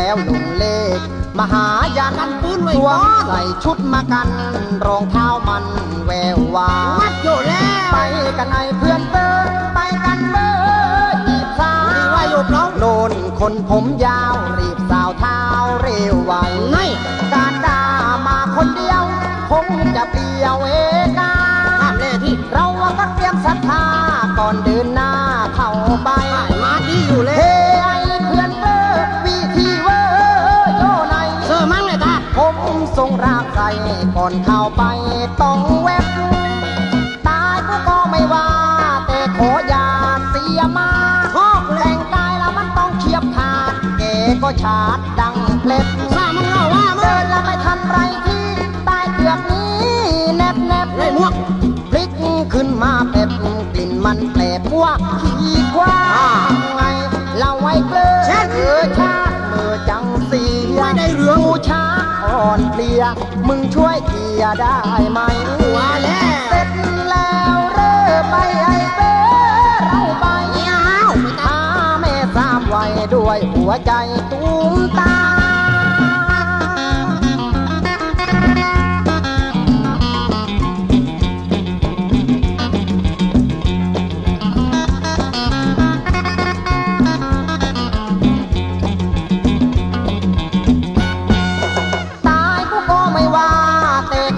แล้วลุงเล็กมหายากันปืนไว้ก่อนใส่ชุดมากันรองเท้ามันแวววาวัดโยแล้วไปกันไอเพื่อนเบอร์ไปกันเบอร์จีบสาวดีว่าอยู่ร้องโลนคนผมยาวรีบสาวเท้าเร็วไวการด่ามาคนเดียวคงจะเปลี่ยวเอกาที่เราก็เตรียมศรัทธาก่อนเดินหน้าเข้าไปมาดีอยู่เลยเฮ้ไอเพื่อนเบอร์วิธีเวอร์โยไหนเสื้อมั่งเลยตาผมทรงรากใส่ก่อนเข้าไปต้องแวบตายก็ไม่ว่าแต่ขออย่าเสียมาแต่งกายแล้วมันต้องเฉียบขาดเก๋ก็ชาดดังเพลดว่ามึงเล่าว่าเดินแล้วไม่ทันไรที่ตายเกือบนี้แนบเลยมวกพลิกขึ้นมาเผ็ดกลิ่นมันแปลกว่าขี้กว่าไงเราไว้เกลือชาเมื่อจังเสียไม่ได้เรื่องกูช้าอ่อนเพลียมึงช่วยเกียได้ไหมว่าแล้วเสร็จแล้วเร่ไปไอ้เบ้เราไปหาแม่สามไว้ด้วยหัวใจตุ้มตา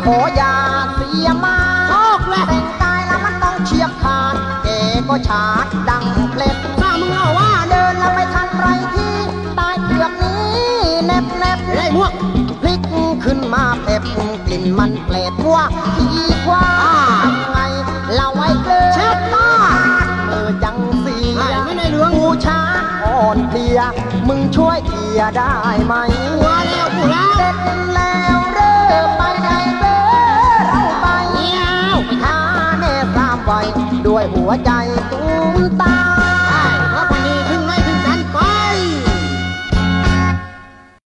ขออย่าเสียมาแต่งกายแล้วมันต้องเฉียบขาดเก๋ก็ชาดดังเพลดถ้ามึงเล่าว่าเดินแล้วไม่ทันไรที่ตายเกือบนี้แนบเลยมวกพลิกขึ้นมาเผ็ดกลิ่นมันแปลกว่าขี้กว่าไงเราไว้เกลือเช็ดตามือจังเสียไม่ได้เรื่องกูช้าอ่อนเพลียมึงช่วยเกียได้ไหมว่าแล้วกูแล้วเสร็จแล้วเริ่มไปไอ้เบ้เราไปหาแม่สามไว้ด้วยหัวใจตุ้มตา